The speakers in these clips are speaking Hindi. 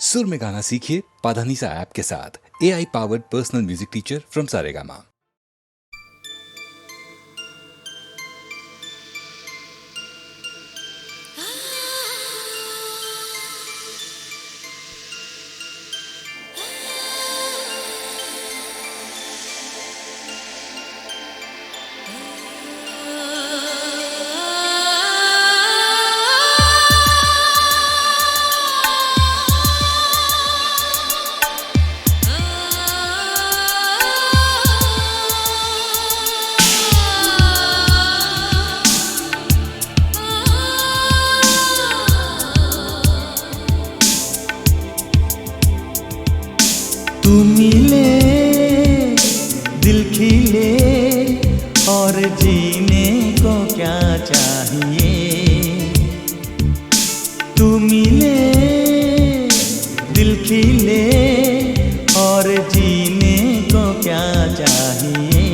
सुर में गाना सीखिए पाधानीसा ऐप के साथ। AI powered personal music teacher from Saregama. तू मिले दिल खिले और जीने को क्या चाहिए। तू मिले दिल खिले और जीने को क्या चाहिए।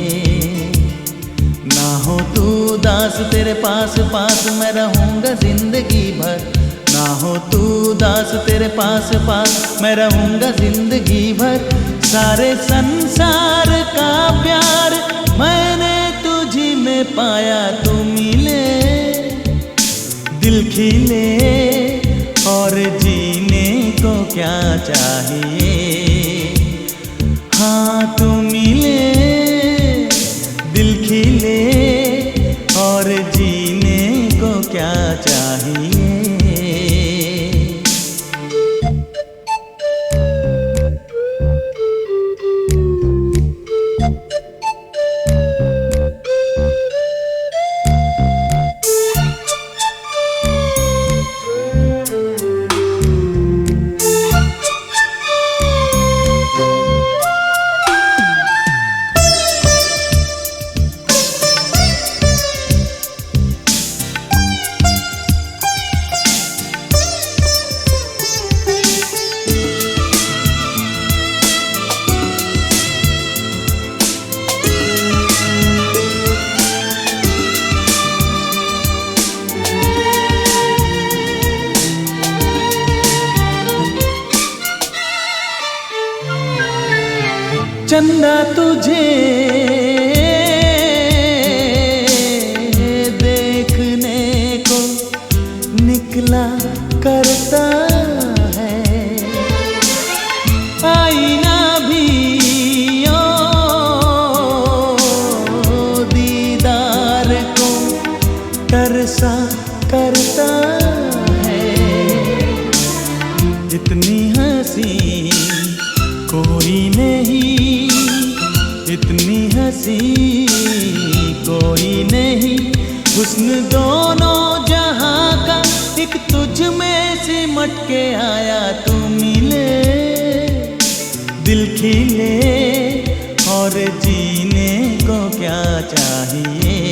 ना हो तू दास तेरे पास पास मैं रहूँगा जिंदगी भर। ना हो तू दास तेरे पास पास मैं रहूँगा जिंदगी भर। सारे संसार का प्यार मैंने तुझी में पाया। तू मिले दिल खिले और जीने को क्या चाहिए। हाँ तू मिले दिल खिले और जीने को क्या चाहिए। चंदा तुझे देखने को निकला करता है। आईना भी ओ दीदार को तरसा करता है। इतनी हंसी कोई नहीं, इतनी हंसी कोई नहीं। हुस्न दोनों जहां का एक तुझ में सिमट के आया। तू मिले दिल खिले और जीने को क्या चाहिए।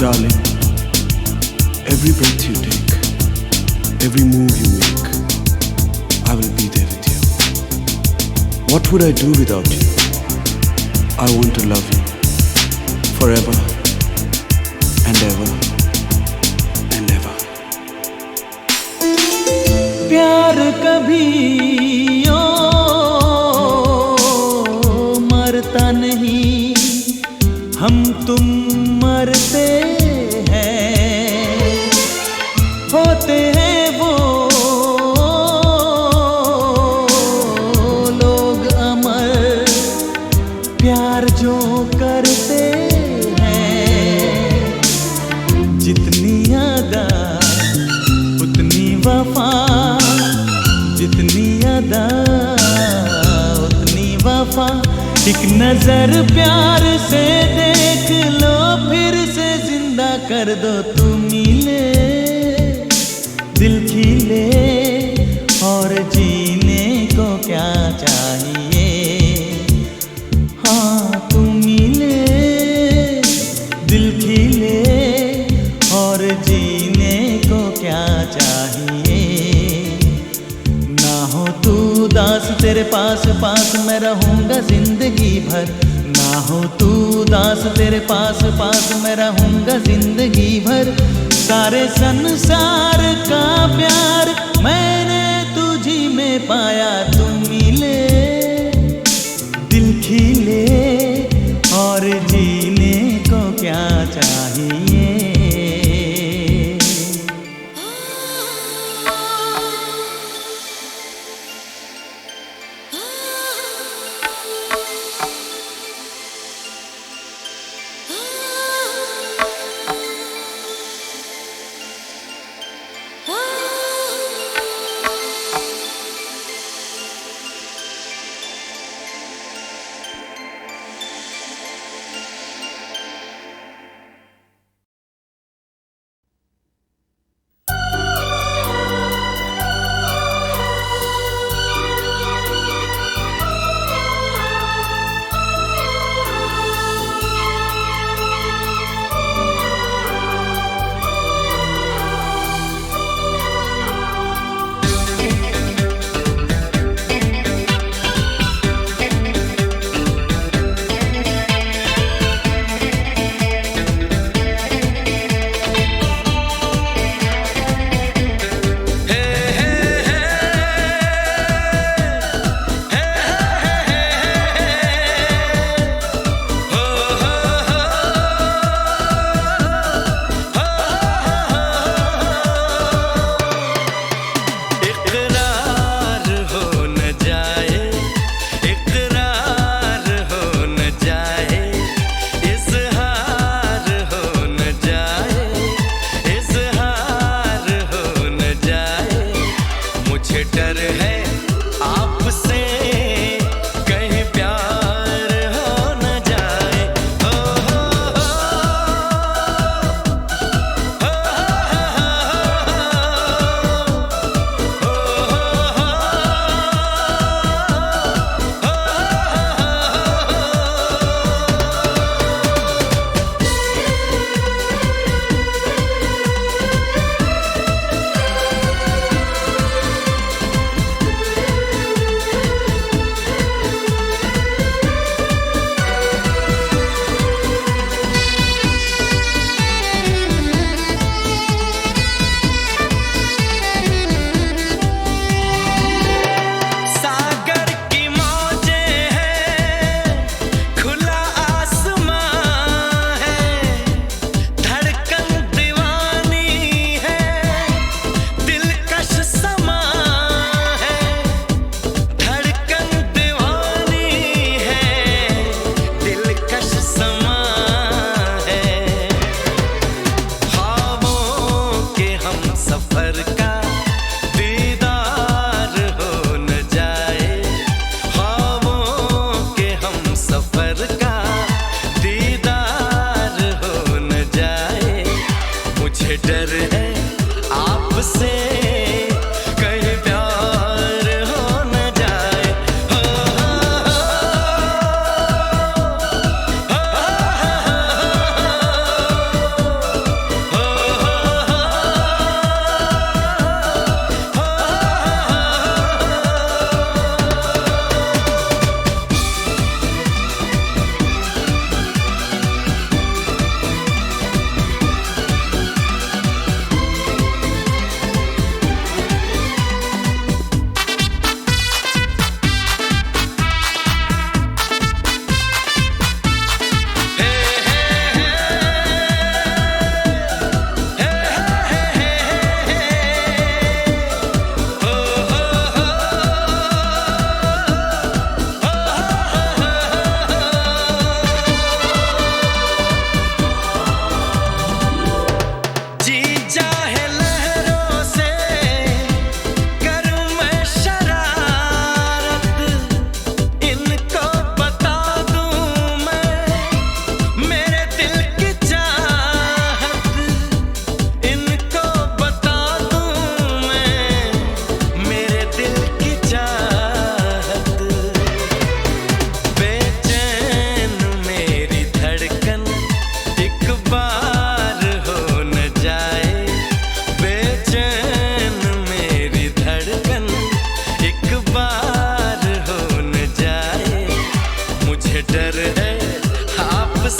Darling, every breath you take, every move you make, I will be there with you. What would I do without you? I want to love you forever and ever and ever. प्यार कभी ओ मरता नहीं, हम तुम मरते हैं। होते हैं वो लोग अमर प्यार जो करते हैं। जितनी अदा उतनी वफा, जितनी अदा उतनी वफा। एक नजर प्यार से देख कर दो तुम मिले, दिल खिले और जीने को क्या चाहिए। हाँ तुम मिले, दिल खिले और जीने को क्या चाहिए। ना हो तू दास तेरे पास पास मैं रहूँगा जिंदगी भर, ना हो तू दास तेरे पास पास मैं रहूँगा जिंदगी भर। सारे संसार का प्यार मैंने तुझी में पाया, तुम मिले, दिल खिले और जीने को क्या चाहिए।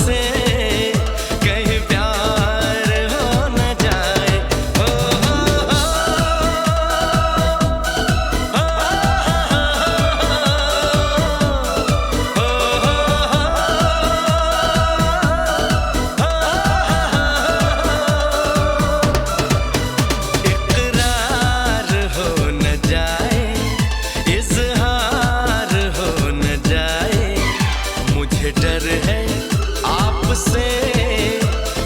आपसे कहीं प्यार हो न जाए। हो, हो, हो, इकरार हो न जाए, इजहार हो न जाए। मुझे डर है आपसे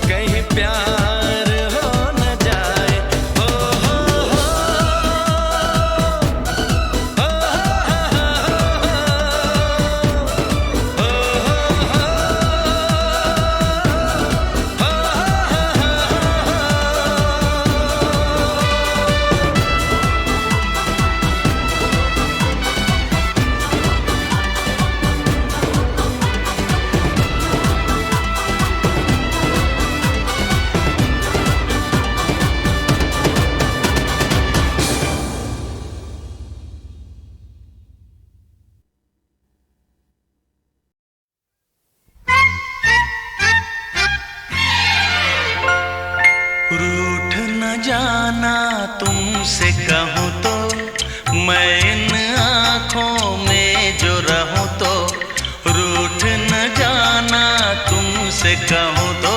कहीं प्यार हो न जाए। हो, हो, हो, हो, रूठ न जाना तुमसे कहूँ तो, मैं इन आँखों में जो रहूँ तो। रूठ न जाना तुमसे कहूँ तो,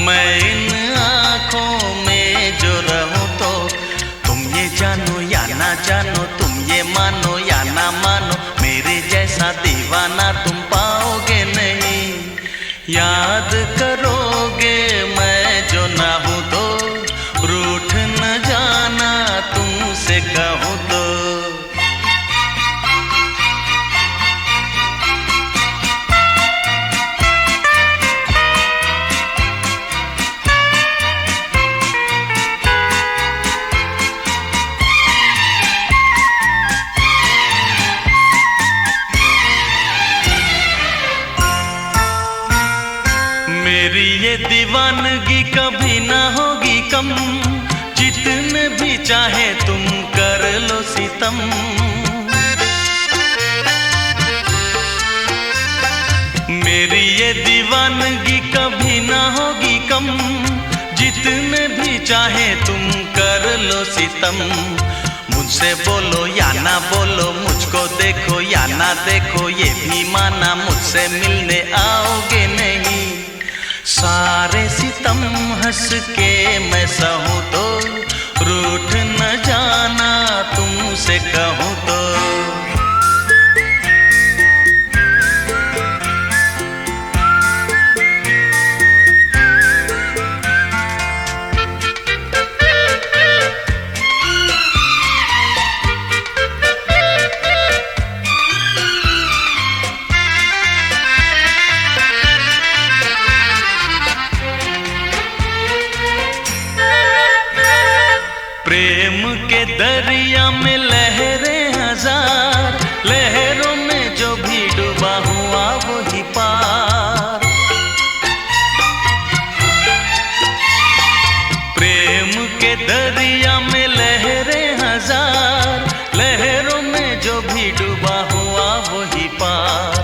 मैं इन आँखों में जो रहूँ तो। तुम ये जानो या ना जानो, तुम ये मानो या ना मानो, मेरे जैसा दीवाना तुम पाओगे नहीं। याद करोगे मैं जो ना हूँ तो, रूठ न जाना तुमसे कहूँ तो। मेरी ये दीवानगी कभी ना होगी कम, जितने भी चाहे तुम कर लो सितम। मेरी ये दीवानगी कभी ना होगी कम, जितने भी चाहे तुम कर लो सितम। मुझसे बोलो या ना बोलो, मुझको देखो या ना देखो, ये भी माना मुझसे मिलने आओगे नहीं। सारे सितम हंस के मैं सहूँ तो, रूठ न जाना तुमसे कहूँ तो। प्रेम के दरिया में लहरें हजार, लहरों में जो भी डूबा हुआ वही पार। प्रेम के दरिया में लहरें हजार, लहरों में जो भी डूबा हुआ वही पार।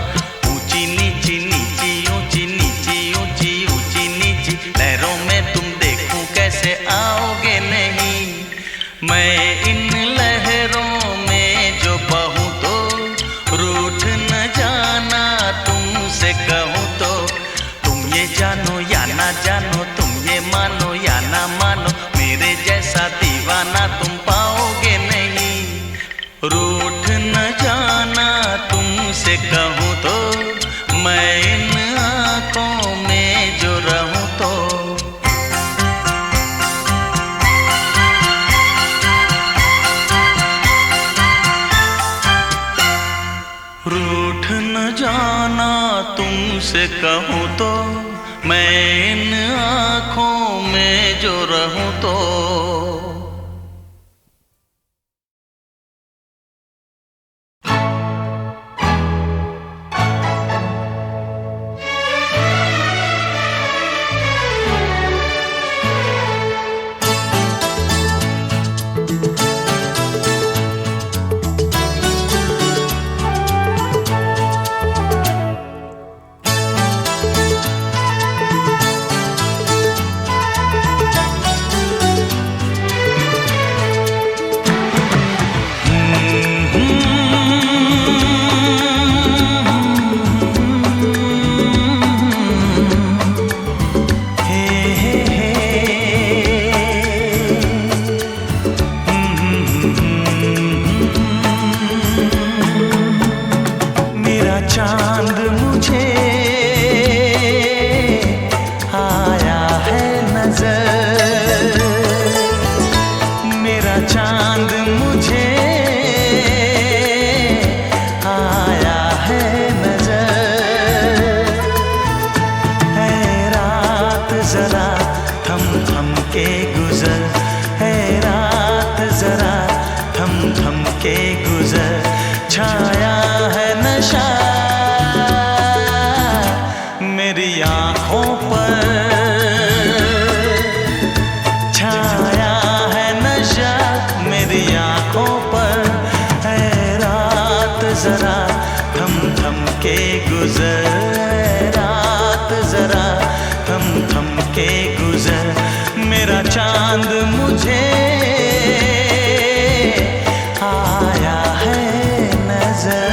ऊंची नीची नीची ऊंची नीची ऊंची ऊंची नीची लहरों में तुम देखूं कैसे आओगे नहीं। मैं इन लहरों में जो बहूँ तो, रूठ न जाना तुमसे कहूँ तो। तुम ये जानो या ना जानो, तुम ये मानो या ना मानो, मेरे जैसा दीवाना तुम पाओगे नहीं। रूठ न जाना तुमसे कहूँ तो, मैं इन आँखों में जो रहूँ तो। रूठ न जाना तुमसे कहूँ तो, मैं इन आँखों में जो रहूँ तो। जरा थम थम के गुजर, है रात जरा थम थम के गुजर। छाया है नशा मेरी आँखों पर, छाया है नशा मेरी आँखों पर। है रात जरा थम थम के गुजर, है रात जरा थम थम के गुजर। मेरा चांद मुझे आया है नजर।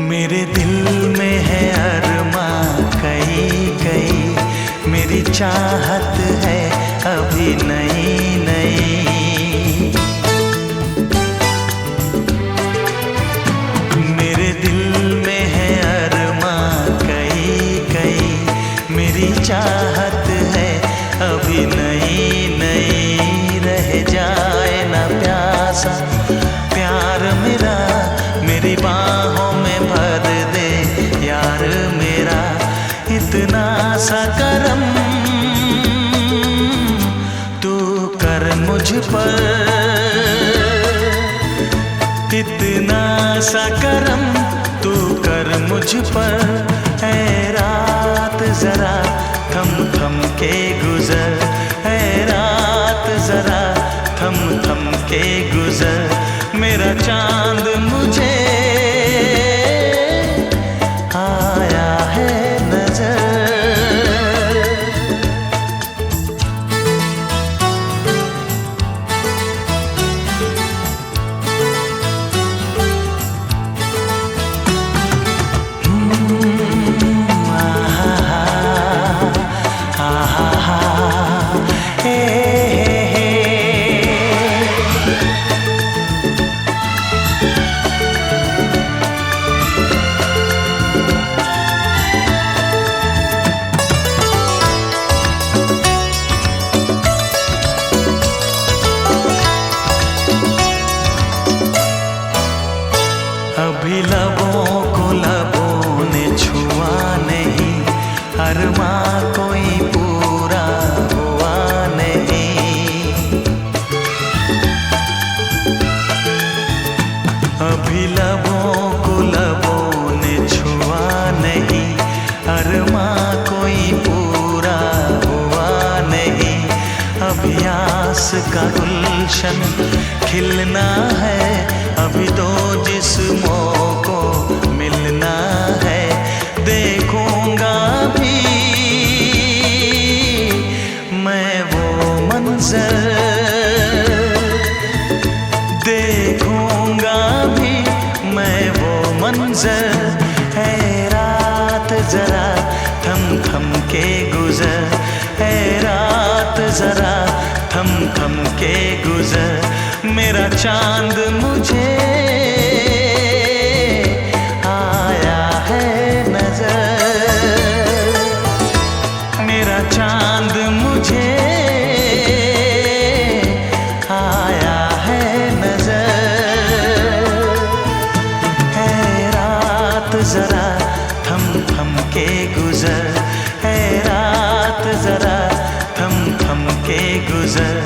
मेरे दिल में है अरमां कई कई, मेरी चाहत है अभी नई नई। मेरे दिल में है अरमां कई कई, मेरी चाहत है अभी नई नई। रह जाए ना प्यासा प्यार मेरा, मेरी बाहों में भर दे यार मेरा। इतना सा करम तू कर मुझ पर, इतना सा करम तू कर मुझ पर। है रात जरा थम थम के गुजर, है रात जरा थम थम के गुजर। मेरा चांद मुझे आया है नजर। अभी लबों को लबों ने छुआ नहीं, अरमां कोई पूरा हुआ नहीं। अभी लबों को लबों ने छुआ नहीं, अरमां कोई पूरा हुआ नहीं। अभी आस का गुलशन खिलना है, अभी तो जिस्मों को मिलना है। देखूंगा भी मैं वो मंजर, देखूंगा भी मैं वो मंजर। है रात जरा थम थम के गुजर, है रात जरा थम थम के गुजर। मेरा चांद मुझे आया है नजर, मेरा चांद मुझे आया है नजर। है रात जरा थम थम के गुजर, है रात जरा थम थम के गुजर।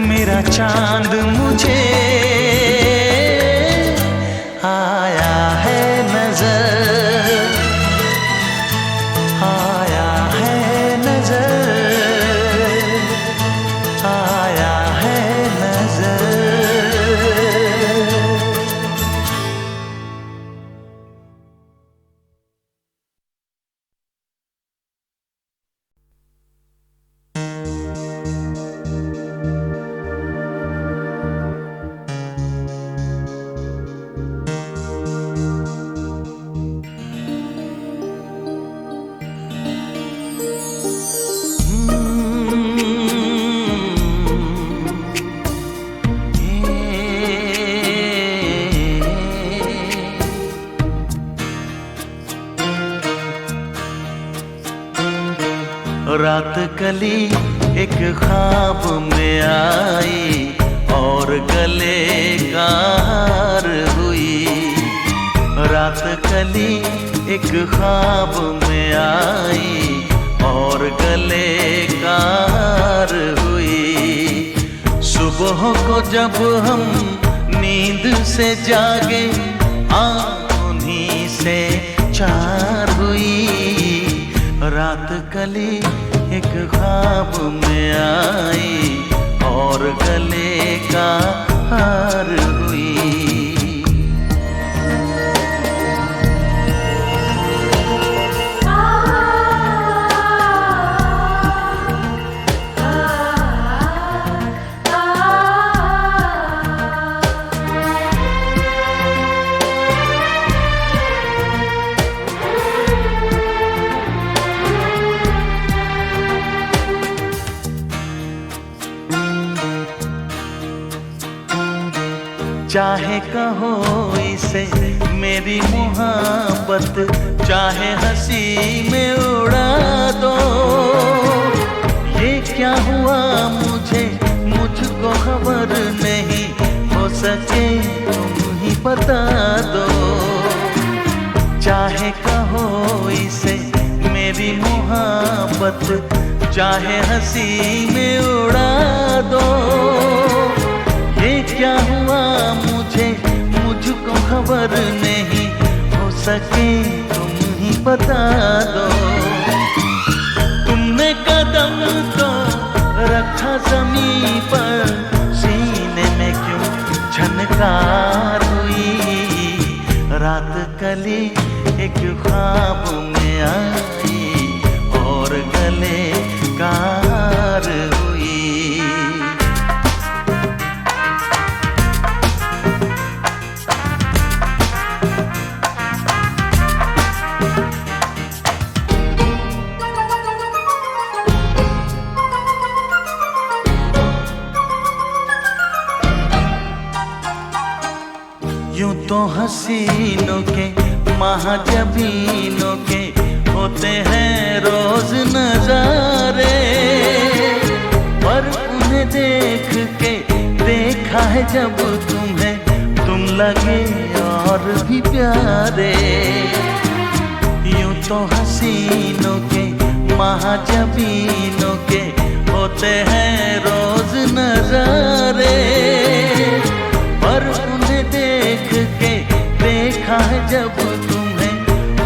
मेरा चांद मुझे आया है नजर, आया है नजर, आया है नजर। रात कली एक ख्वाब में आई और गले का हार हुई। रात कली एक ख्वाब में आई और गले का हार हुई। सुबह को जब हम नींद से जागे आँख उन्हीं से चार हुई। रात कली एक ख्वाब में आई और गले का हार हुई। चाहे कहो इसे मेरी मोहब्बत, चाहे हंसी में उड़ा दो। ये क्या हुआ मुझको खबर नहीं, हो सके तुम ही बता दो। चाहे कहो इसे मेरी मोहब्बत, चाहे हंसी में उड़ा दो। ये क्या हुआ मुझको खबर नहीं, हो सके तुम ही बता दो। तुमने कदम तो रखा ज़मीं पर, सीने में क्यों झनकार हुई। रात कली एक ख्वाब में आई और गले का हार हुई। यूं तो हसीनों के महाजबीनों के होते हैं रोज नजारे, पर उन्हें देख के देखा है जब तुम्हें, तुम लगे और भी प्यारे। यूं तो हसीनों के महाजबीनों के होते हैं रोज नजारे, पर उन्हें देख के देखा है जब तुम्हें,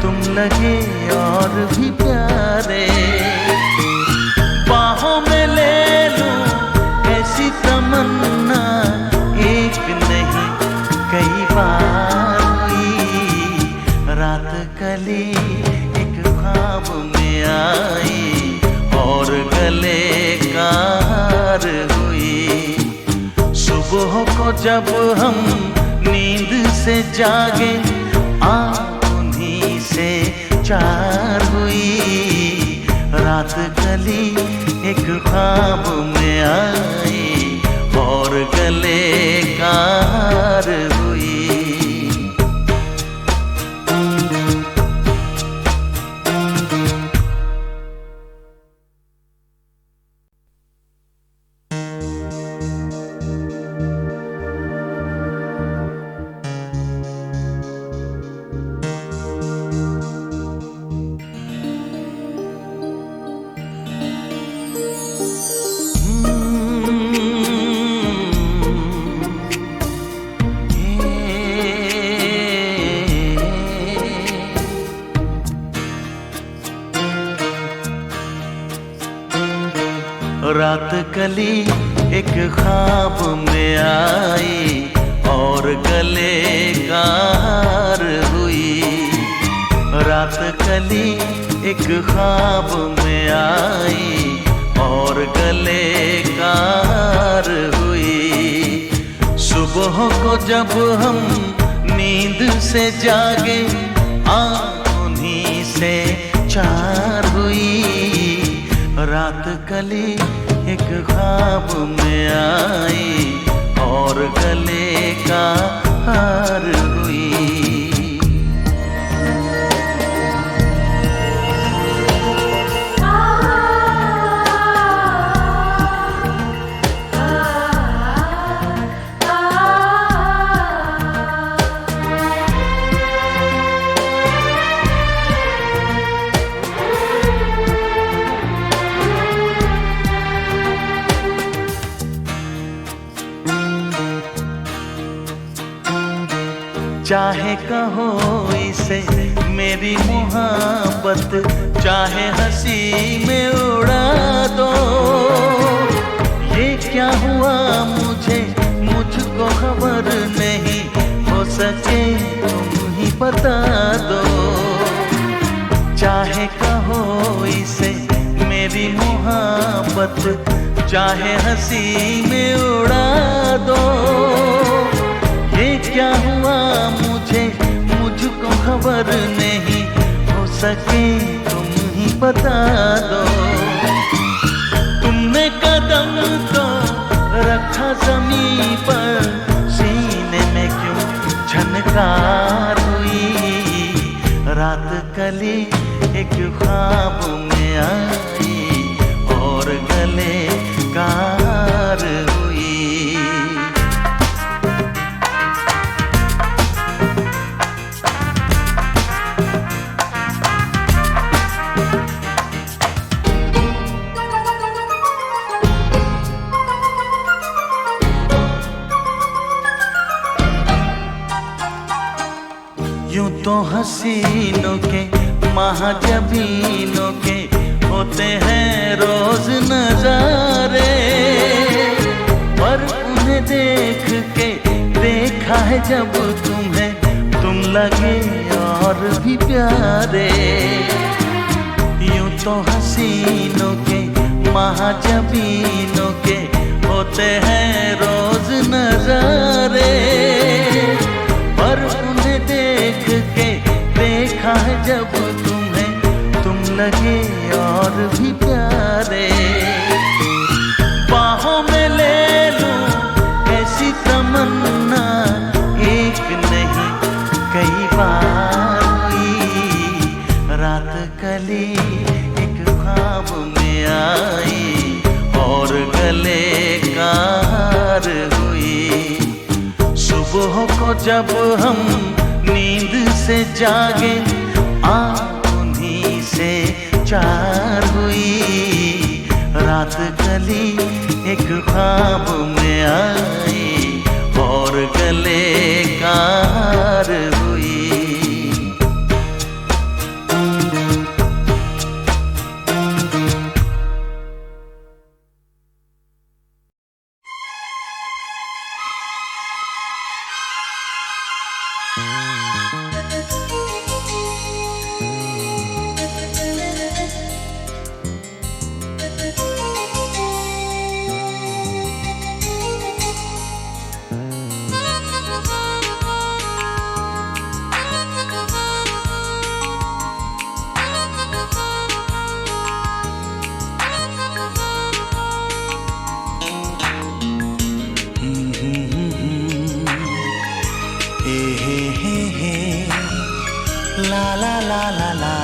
तुम लगे और भी प्यारे। बाहों में ले लूं ऐसी तमन्ना, एक नहीं कई बार हुई। रात कली एक ख्वाब में आई और गले का हार हुई। सुबह को जब हम नींद से जागे आँख उन्हीं से चार हुई। रात कली एक ख्वाब में आई और गले का हार हुई। रात कली एक ख्वाब में आई और गले का हार हुई। रात कली एक ख्वाब में आई और गले का हार हुई। सुबह को जब हम नींद से जागे आँख उन्हीं से चार हुई। रात कली एक ख्वाब में आई और गले का हार हुई। चाहे कहो इसे मेरी मोहब्बत, चाहे हंसी में उड़ा दो। ये क्या हुआ मुझको खबर नहीं, हो सके तुम ही बता दो। चाहे कहो इसे मेरी मोहब्बत, चाहे हंसी में उड़ा दो। ये क्या हुआ मुझको खबर नहीं, हो सके तुम ही बता दो। तुमने कदम तो रखा ज़मीं पर, सीने में क्यों झनकार हुई। रात कली एक ख्वाब में आई और गले कार हुई। यूं तो हसीनों के महाजबीनों के होते हैं रोज नजारे, पर उन्हें देख के देखा है जब तुम्हें, तुम लगे और भी प्यारे। यूं तो हसीनों के महाजबीनों के होते हैं रोज नजारे, पर उन्हें देख के देखा है जब तुम्हें, तुम लगे और भी प्यारे। बाहों में ले लूं ऐसी तमन्ना, एक नहीं कई बार हुई। रात कली एक ख्वाब में आई और गले कार हुई। सुबह को जब हम नींद से जागे, उन्हीं से चार हुई। रात कली एक ख्वाब में आई और गले कार हुई। La la la la la.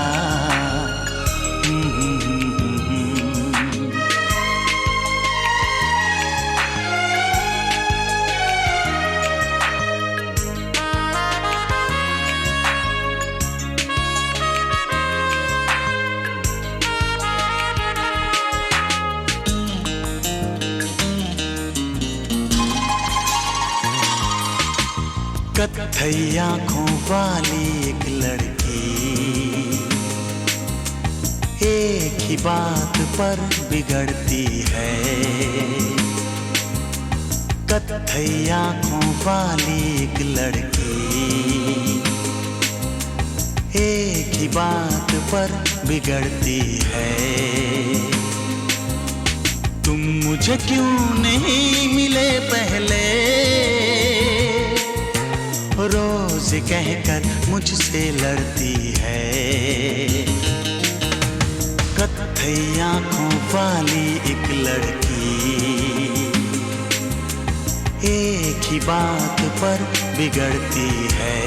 कत्थई आँखों वाली एक लड़की, एक ही बात पर बिगड़ती है। कत्थई आँखों वाली एक लड़की, एक ही बात पर बिगड़ती है। तुम मुझे क्यों नहीं मिले पहले, रोज कहकर मुझसे लड़ती है। कत्थई आँखों वाली एक लड़की, एक ही बात पर बिगड़ती है।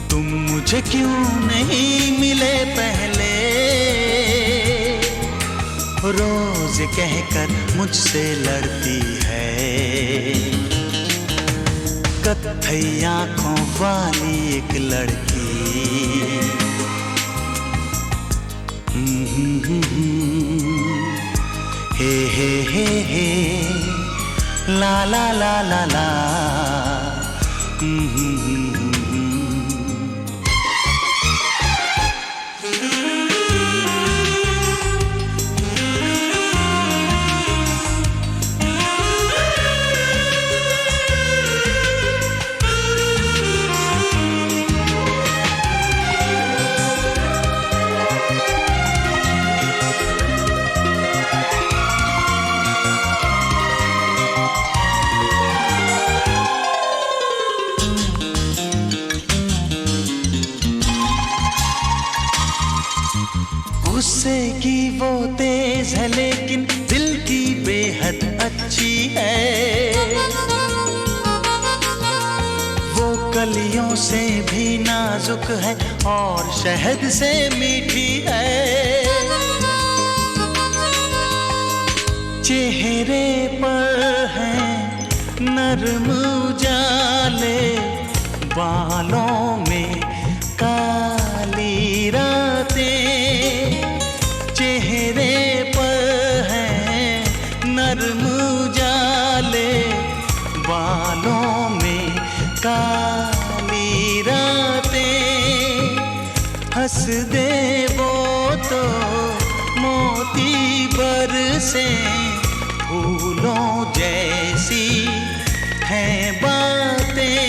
तुम मुझे क्यों नहीं मिले पहले, रोज कहकर मुझसे लड़ती है। कत्थई आँखों वाली एक लड़की। हे ला ला ला ला ला, गुस्से की वो तेज है लेकिन दिल की बेहद अच्छी है। वो कलियों से भी नाजुक है और शहद से मीठी है। चेहरे पर है नरम उजाले, बालों में काली रातें। चेहरे पर है नरम उजाले, बालों में काली रातें। हंस दे वो तो मोती बरसे, फूलों जैसी हैं बातें।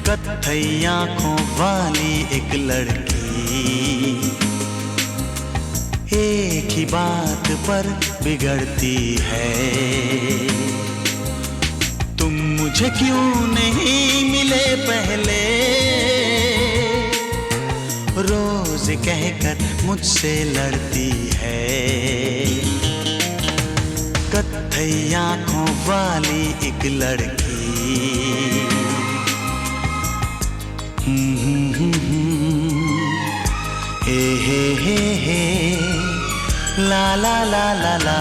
कत्थई आंखों वाली एक लड़की एक ही बात पर बिगड़ती है। तुम मुझे क्यों नहीं मिले पहले, रोज कहकर मुझसे लड़ती है। कत्थई आंखों वाली एक लड़की। हे ला ला ला ला ला।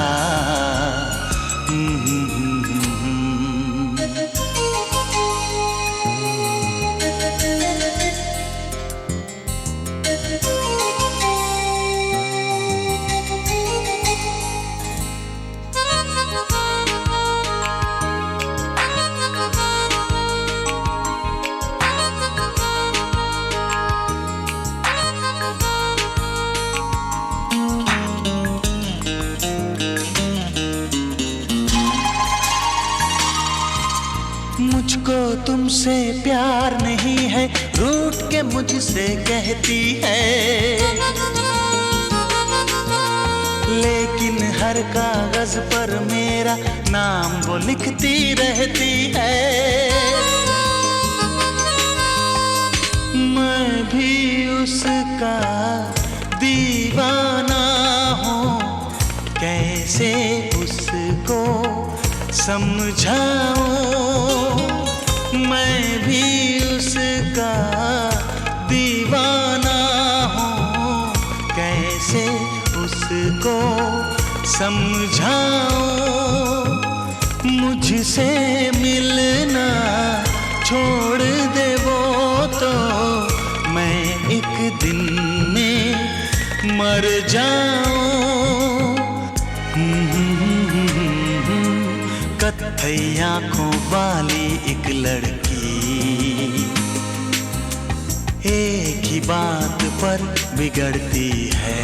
मुझको तुमसे प्यार नहीं है, रूठ के मुझसे कहती है। लेकिन हर कागज पर मेरा नाम वो लिखती रहती है। मैं भी उसका दीवाना हूँ, कैसे उसको समझाऊं। मैं भी उसका दीवाना हूँ, कैसे उसको समझाऊं। मुझसे मिलना छोड़ दे वो तो मैं एक दिन में मर जाऊं। कत्थई आंखों वाली एक लड़की एक ही बात पर बिगड़ती है।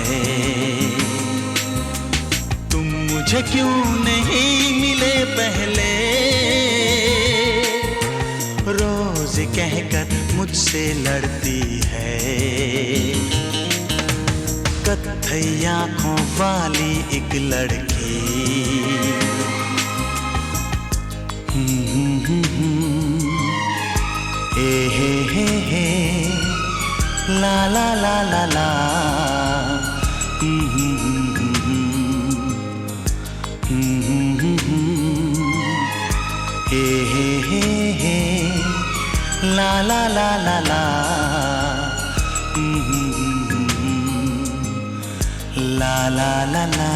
तुम मुझे क्यों नहीं मिले पहले, रोज कहकर मुझसे लड़ती है। कत्थई आंखों वाली एक लड़की। हे ला ला ला ला ला। हे ला ला ला ला ला। ला ला ला ला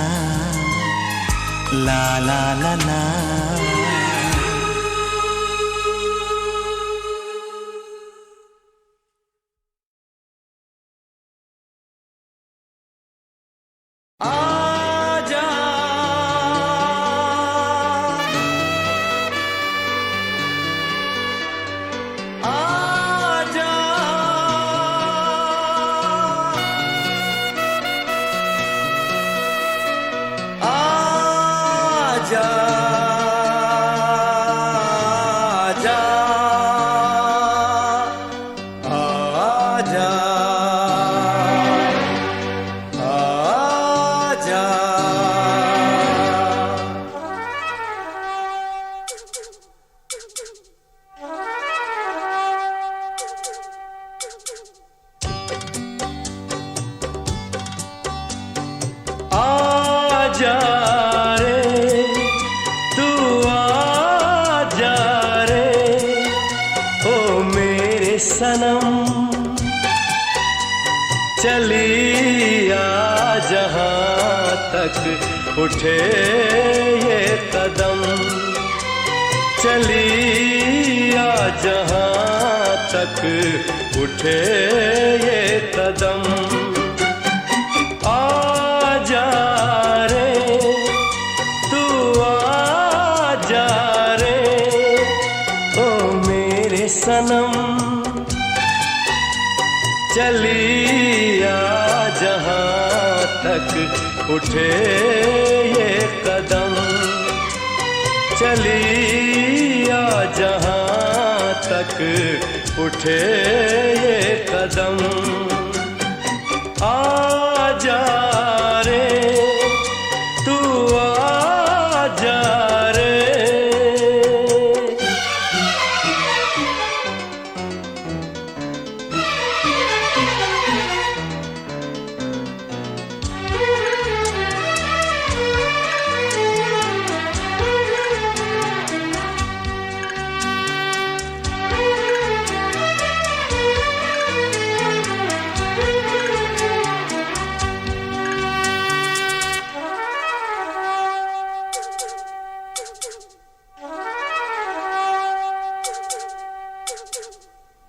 ला ला ला ला। आजा आजा आजा आजा आजा आजा रे तू आजा रे ओ मेरे सनम चलिया जहाँ तक उठे ये कदम चलिया जहाँ तक उठे ये कदम आजा रे तू आजा रे ओ मेरे सनम चलिया जहाँ तक उठे ये कदम चलिया जहाँ तक उठे ये कदम आजा रे तू आजा रे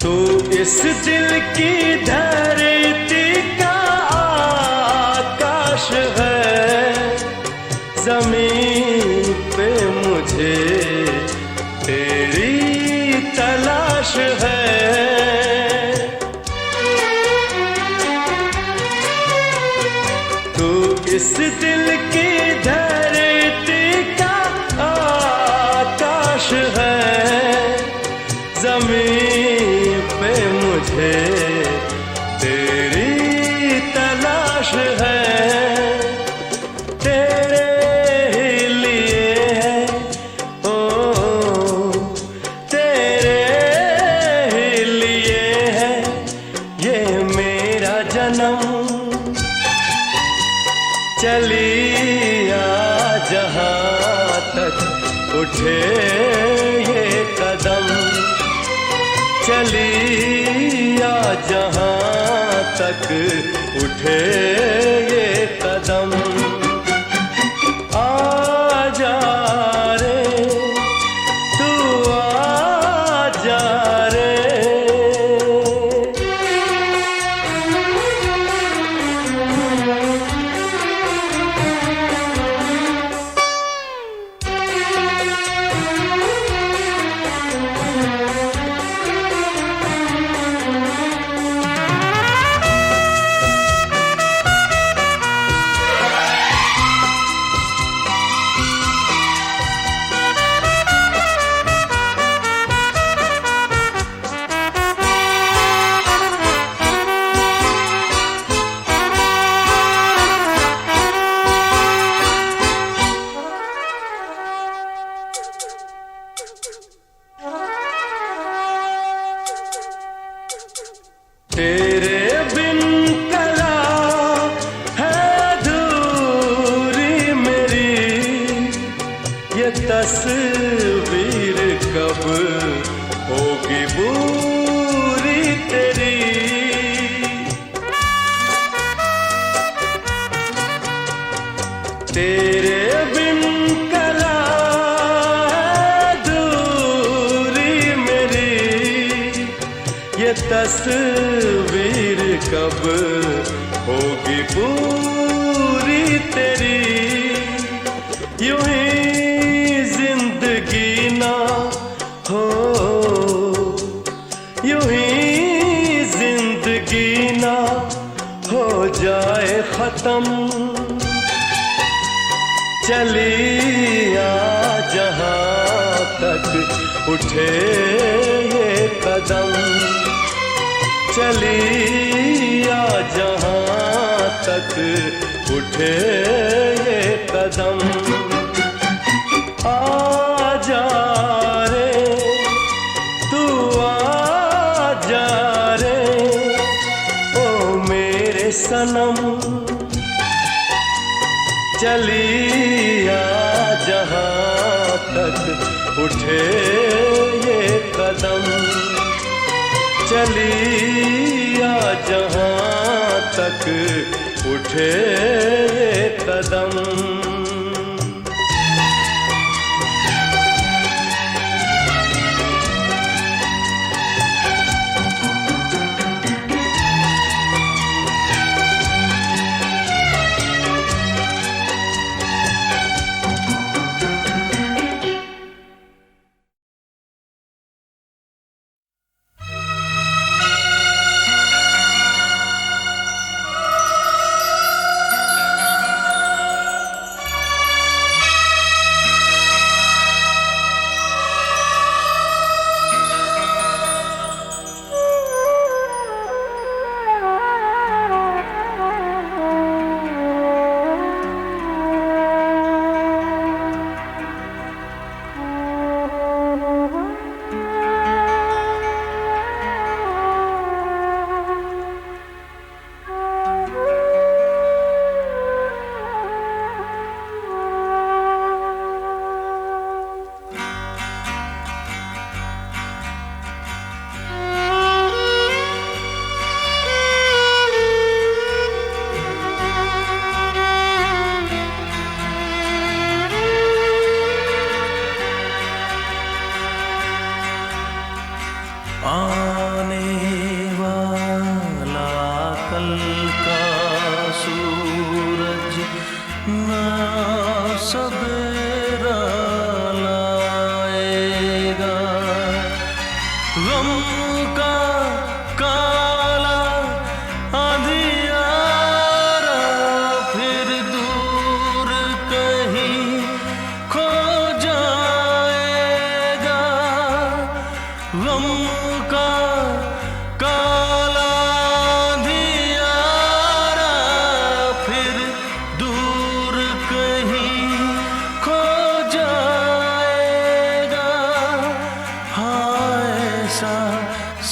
तू इस दिल की धरती का आकाश है जमीन पे मुझे तेरी तलाश है तू इस दिल की धरती का आकाश है जमीन पे मुझे तेरी तलाश है तेरे ही लिए है ओ तेरे ही लिए है ये मेरा जन्म चलिया जहाँ तक उठे ये कदम चलिया जहाँ तक उठे ये कदम आजा रे तू आजा रे तेरे बिन कला है अधूरी मेरी ये तस्वीर कब होगी पूरी तेरी तेरे बिन कला है अधूरी मेरी ये तस्वीर कब होगी पूरी तेरी यूं ही जिंदगी ना हो यूं ही जिंदगी ना हो जाए खत्म चलिया जहाँ तक उठे ये कदम, चलिया जहाँ तक उठे ये कदम। आजा रे तू आजा रे ओ मेरे सनम, चलिया जहाँ तक उठे ये कदम, चलिया जहाँ तक उठे ये कदम।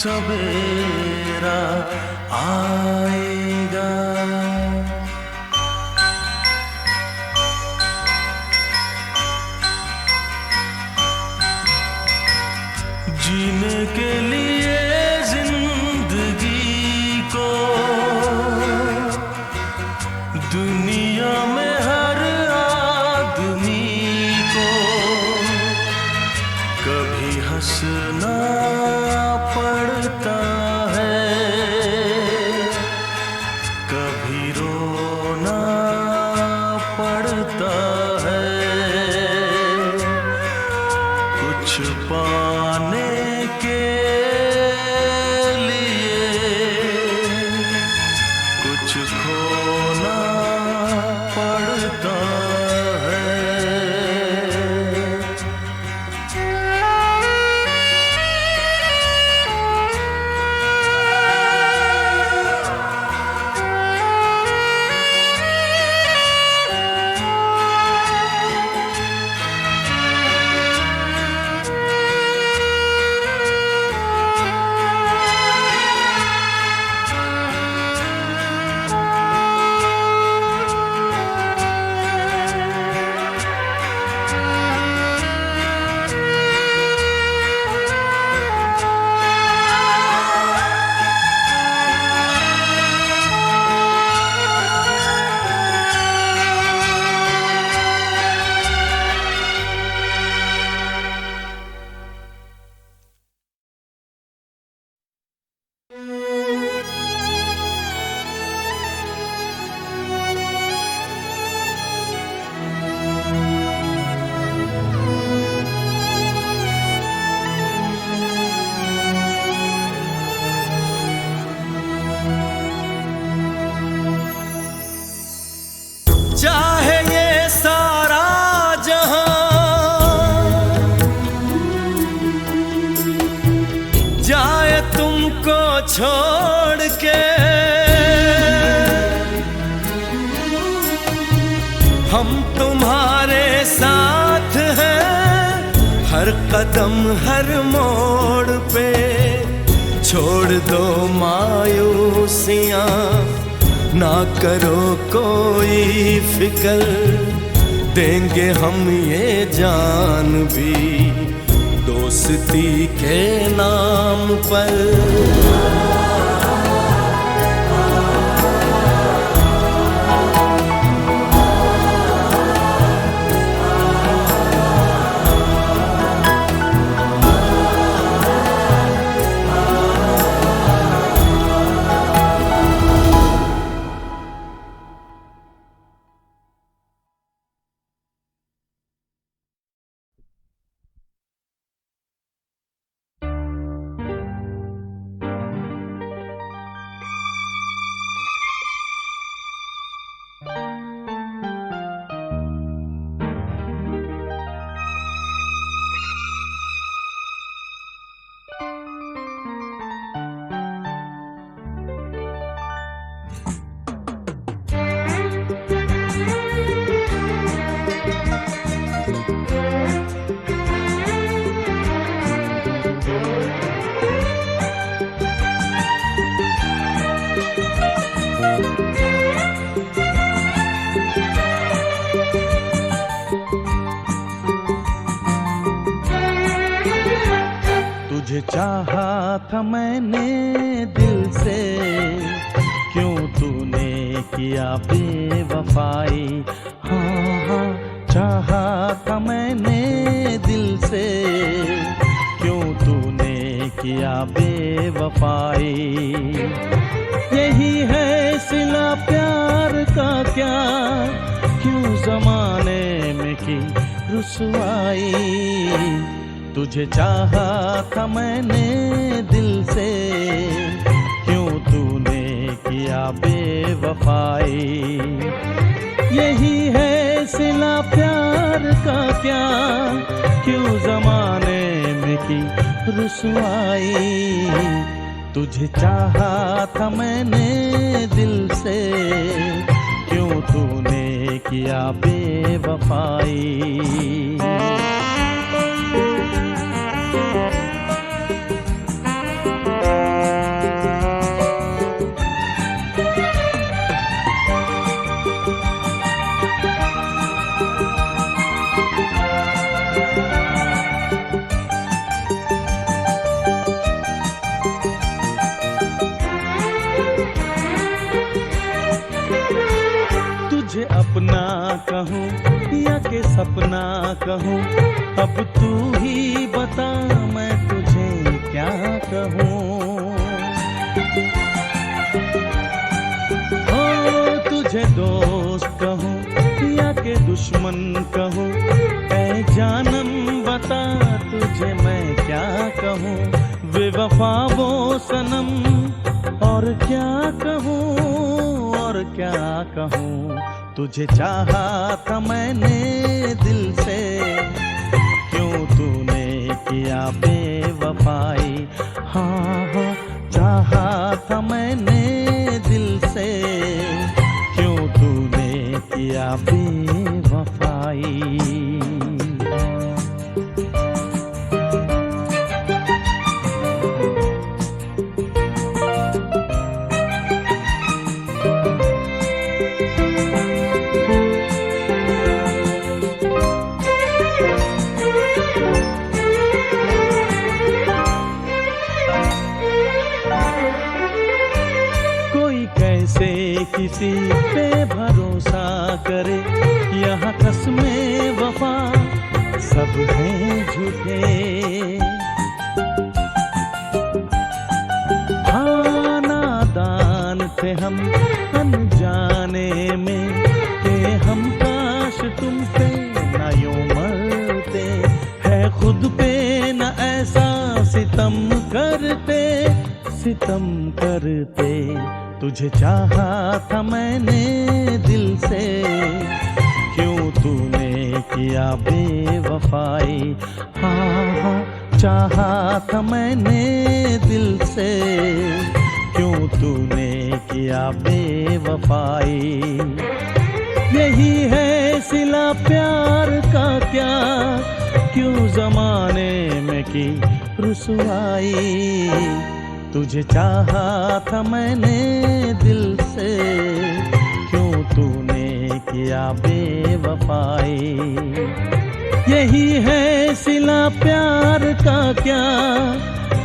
सवेरा आएगा। जीने के लिए जिंदगी को दुनिया में हर आदमी को कभी हंसना पड़ता है, कभी रोना पड़ता है। कुछ पाने के लिए कुछ खोना पड़ता है। छोड़ के हम तुम्हारे साथ हैं हर कदम हर मोड़ पे। छोड़ दो मायूसियाँ ना करो कोई फिक्र, देंगे हम ये जान भी दोस्ती के नाम पर। तुझे चाहा था मैंने दिल से, क्यों तूने किया बेवफाई। हाँ हाँ चाहा था मैंने दिल से, क्यों तूने किया बेवफाई। यही है सिला प्यार का क्या, क्यों जमाने में की रुसवाई। तुझे चाहा था मैंने दिल से, क्यों तूने किया बेवफाई। यही है सिला प्यार का क्या, क्यों जमाने में की रुसवाई। तुझे चाहा था मैंने दिल से, क्यों तूने किया बेवफाई। तुझे अपना कहूँ या के सपना कहूँ, अब तू ही बता मैं तुझे क्या कहूँ। हो तुझे दोस्त कहूँ या के दुश्मन कहूँ, ऐ जानम बता तुझे मैं क्या कहूँ। बेवफा वो सनम और क्या कहूँ और क्या कहूँ। तुझे चाहा था मैंने दिल से, क्यों तूने किया बेवफाई। हाँ हाँ चाहा था मैंने दिल से, क्यों तूने किया बेवफाई। किसी पे भरोसा करे, यहाँ कसमें वफा सब हैं झूठे। हाँ नादान थे हम अनजाने में, कि हम काश तुम पे न यूं मरते। है खुद पे न ऐसा सितम करते। तुझे चाहा था मैंने दिल से, क्यों तूने किया बेवफाई। हाँ हाँ चाहा था मैंने दिल से, तूने किया बेवफाई। यही है सिला प्यार का क्या, क्यों जमाने में की रुसवाई। तुझे चाहा था मैंने दिल से, क्यों तूने किया बेवफाई। यही है सिला प्यार का क्या,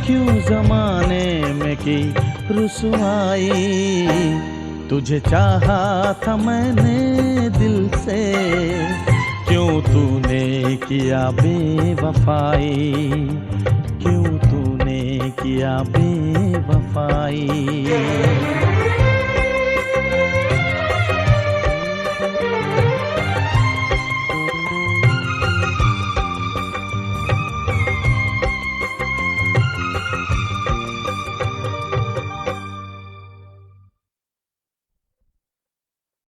क्यों जमाने में की रुसवाई। तुझे चाहा था मैंने दिल से, क्यों तूने किया बेवफाई, क्यों तूने किया बेवफाई।